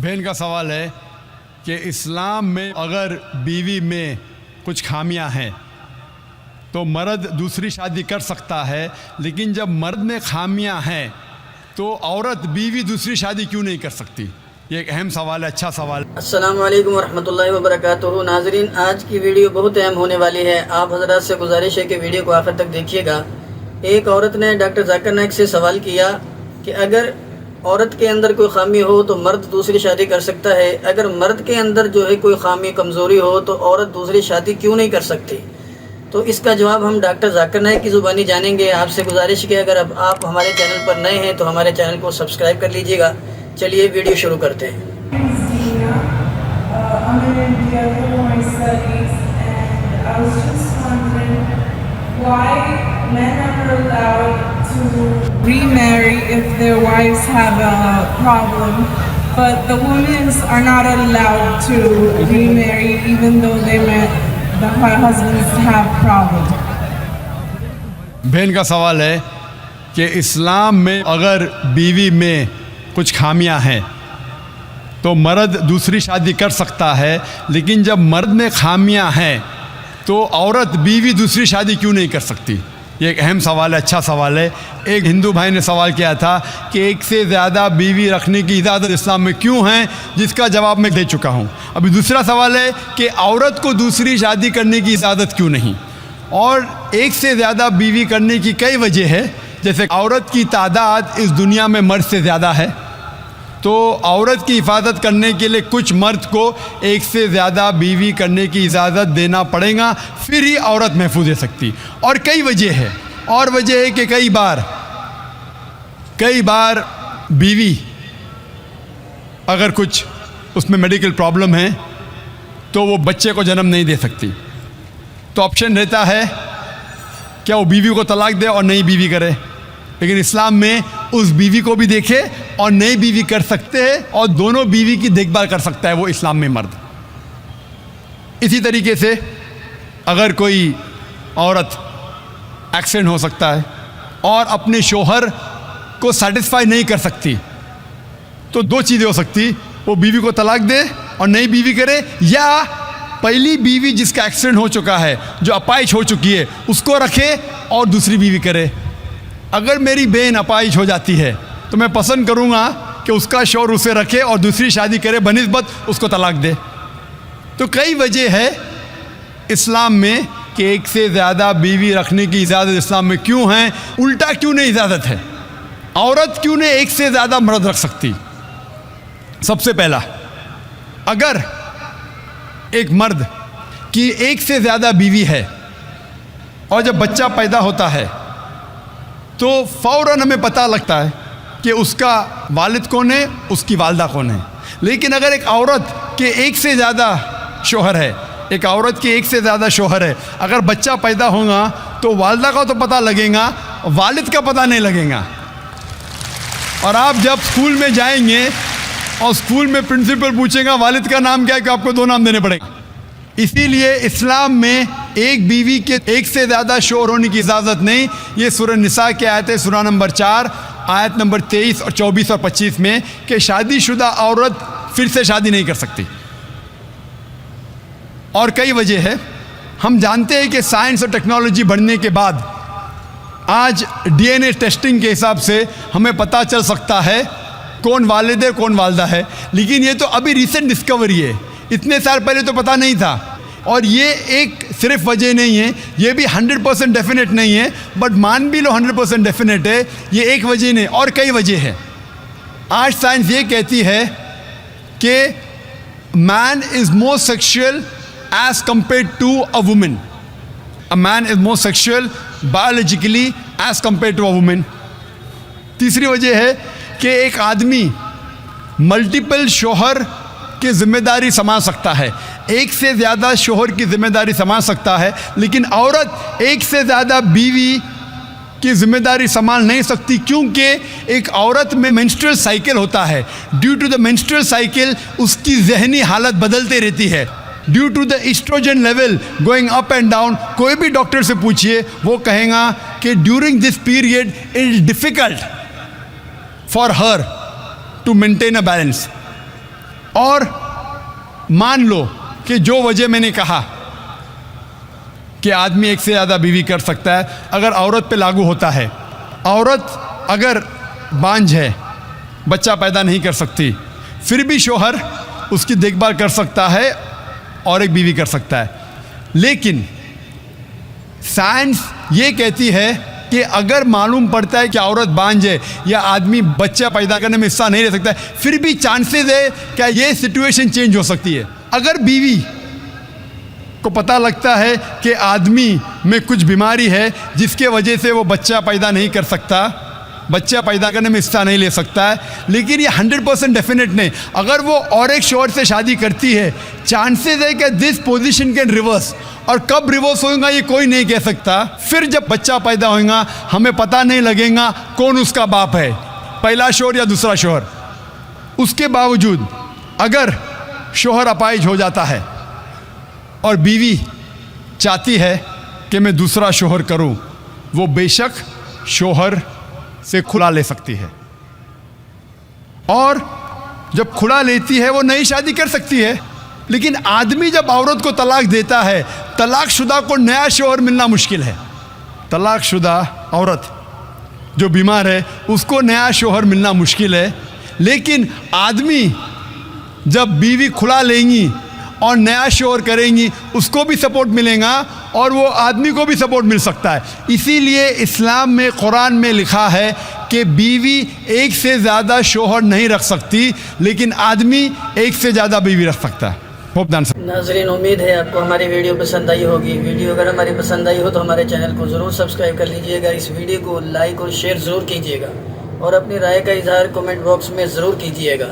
बहन का सवाल है कि इस्लाम में अगर बीवी में कुछ खामियां हैं तो मर्द दूसरी शादी कर सकता है, लेकिन जब मर्द में खामियां हैं तो औरत बीवी दूसरी शादी क्यों नहीं कर सकती? ये एक अहम सवाल है, अच्छा सवाल। अस्सलाम वालेकुम वरहमतुल्लाहि वबरकातुहू। नाजरीन, आज की वीडियो बहुत अहम होने वाली है। आप हजरात से गुजारिश है कि वीडियो को आखिर तक देखिएगा। एक औरत ने डॉक्टर जाकिर नाइक से सवाल किया कि अगर औरत के अंदर कोई खामी हो तो मर्द दूसरी शादी कर सकता है, अगर मर्द के अंदर जो है कोई खामी कमज़ोरी हो तो औरत दूसरी शादी क्यों नहीं कर सकती? तो इसका जवाब हम डॉक्टर जाकिर नाइक की ज़ुबानी जानेंगे। आपसे गुजारिश है अगर अब आप हमारे चैनल पर नए हैं तो हमारे चैनल को सब्सक्राइब कर लीजिएगा। चलिए वीडियो शुरू करते हैं। Remarry if their wives have a problem, but the women are not allowed to remarry even though the husbands have problems. बहन का सवाल है कि इस्लाम में अगर बीवी में कुछ खामियां हैं तो मर्द दूसरी शादी कर सकता है, लेकिन जब मर्द में खामियां हैं तो औरत बीवी दूसरी शादी क्यों नहीं कर सकती? ये एक अहम सवाल है, अच्छा सवाल है। एक हिंदू भाई ने सवाल किया था कि एक से ज़्यादा बीवी रखने की इजाज़त इस्लाम में क्यों है, जिसका जवाब मैं दे चुका हूँ। अभी दूसरा सवाल है कि औरत को दूसरी शादी करने की इजाज़त क्यों नहीं? और एक से ज़्यादा बीवी करने की कई वजह है। जैसे औरत की तादाद इस दुनिया में मर्द से ज़्यादा है, तो औरत की हिफाजत करने के लिए कुछ मर्द को एक से ज़्यादा बीवी करने की इजाज़त देना पड़ेगा, फिर ही औरत महफूज रह सकती। और कई वजह है, और वजह है कि कई बार बीवी अगर कुछ उसमें मेडिकल प्रॉब्लम है तो वो बच्चे को जन्म नहीं दे सकती, तो ऑप्शन रहता है क्या वो बीवी को तलाक दे और नई बीवी करे। लेकिन इस्लाम में उस बीवी को भी देखे और नई बीवी कर सकते हैं और दोनों बीवी की देखभाल कर सकता है वो इस्लाम में मर्द। इसी तरीके से अगर कोई औरत एक्सीडेंट हो सकता है और अपने शोहर को सेटिस्फाई नहीं कर सकती, तो दो चीज़ें हो सकती, वो बीवी को तलाक दे और नई बीवी करे, या पहली बीवी जिसका एक्सीडेंट हो चुका है, जो अपाहिज हो चुकी है, उसको रखे और दूसरी बीवी करे। अगर मेरी बहन अपाहिज हो जाती है तो मैं पसंद करूँगा कि उसका शौहर उसे रखे और दूसरी शादी करे बनिस्बत उसको तलाक दे। तो कई वजह है इस्लाम में कि एक से ज़्यादा बीवी रखने की इजाज़त इस्लाम में क्यों है, उल्टा क्यों नहीं इजाज़त है? औरत क्यों नहीं एक से ज़्यादा मर्द रख सकती? सबसे पहला, अगर एक मर्द की एक से ज़्यादा बीवी है और जब बच्चा पैदा होता है तो फ़ौरन हमें पता लगता है कि उसका वालिद कौन है, उसकी वालदा कौन है। लेकिन अगर एक औरत के एक से ज़्यादा शौहर है, एक औरत के एक से ज़्यादा शौहर है, अगर बच्चा पैदा होगा तो वालदा का तो पता लगेगा, वालिद का पता नहीं लगेगा। और आप जब स्कूल में जाएंगे और स्कूल में प्रिंसिपल पूछेगा वालिद का नाम क्या है, कि आपको दो नाम देने पड़ेंगे। इसीलिए इस्लाम में एक बीवी के एक से ज़्यादा शौहर होने की इजाज़त नहीं। ये सूरह निसा की आयत है, सूरह नंबर 4 आयत नंबर 23 और 24 और 25 में, कि शादीशुदा औरत फिर से शादी नहीं कर सकती। और कई वजह है। हम जानते हैं कि साइंस और टेक्नोलॉजी बढ़ने के बाद आज DNA टेस्टिंग के हिसाब से हमें पता चल सकता है कौन वालिद है कौन वालदा है। लेकिन ये तो अभी रिसेंट डिस्कवरी है, इतने साल पहले तो पता नहीं था। और ये एक सिर्फ वजह नहीं है, ये भी 100% डेफिनेट नहीं है, बट मान भी लो 100% डेफिनेट है, ये एक वजह नहीं और कई वजह है। आज साइंस ये कहती है कि man is more sexual as compared to a women. A man is more sexual biologically as compared to a women. तीसरी वजह है कि एक आदमी मल्टीपल शौहर की जिम्मेदारी संभाल सकता है, एक से ज़्यादा शौहर की जिम्मेदारी संभाल सकता है, लेकिन औरत एक से ज़्यादा बीवी की जिम्मेदारी संभाल नहीं सकती, क्योंकि एक औरत में मेंस्ट्रुअल साइकिल होता है। Due to the menstrual cycle उसकी जहनी हालत बदलते रहती है, due to the oestrogen level going up and down. कोई भी डॉक्टर से पूछिए, वो कहेगा कि during this period it is difficult for her to maintain a balance. और मान लो कि जो वजह मैंने कहा कि आदमी एक से ज़्यादा बीवी कर सकता है, अगर औरत पे लागू होता है, औरत अगर बांझ है, बच्चा पैदा नहीं कर सकती, फिर भी शोहर उसकी देखभाल कर सकता है और एक बीवी कर सकता है। लेकिन साइंस ये कहती है कि अगर मालूम पड़ता है कि औरत बांझ है या आदमी बच्चा पैदा करने में हिस्सा नहीं ले सकता है, फिर भी चांसेस है कि ये सिचुएशन चेंज हो सकती है। अगर बीवी को पता लगता है कि आदमी में कुछ बीमारी है जिसके वजह से वो बच्चा पैदा नहीं कर सकता, बच्चा पैदा करने में हिस्सा नहीं ले सकता है, लेकिन ये 100% डेफिनेट नहीं, अगर वो और एक शोहर से शादी करती है, चांसेस है कि दिस पोजीशन कैन रिवर्स, और कब रिवर्स होगा ये कोई नहीं कह सकता। फिर जब बच्चा पैदा होगा हमें पता नहीं लगेगा कौन उसका बाप है, पहला शोहर या दूसरा शोहर। उसके बावजूद अगर शोहर अपाहिज हो जाता है और बीवी चाहती है कि मैं दूसरा शोहर करूं, वो बेशक शोहर से खुला ले सकती है, और जब खुला लेती है वो नई शादी कर सकती है। लेकिन आदमी जब औरत को तलाक देता है, तलाकशुदा को नया शोहर मिलना मुश्किल है। तलाकशुदा औरत जो बीमार है उसको नया शोहर मिलना मुश्किल है, लेकिन आदमी जब बीवी खुला लेंगी और नया शोहर करेंगी उसको भी सपोर्ट मिलेगा और वो आदमी को भी सपोर्ट मिल सकता है। इसीलिए इस्लाम में, कुरान में लिखा है कि बीवी एक से ज़्यादा शोहर नहीं रख सकती, लेकिन आदमी एक से ज़्यादा बीवी रख सकता है। नाज़रीन, उम्मीद है आपको हमारी वीडियो पसंद आई होगी। वीडियो अगर हमारी पसंद आई हो तो हमारे चैनल को ज़रूर सब्सक्राइब कर लीजिएगा, इस वीडियो को लाइक और शेयर ज़रूर कीजिएगा और अपनी राय का इजहार कमेंट बॉक्स में ज़रूर कीजिएगा।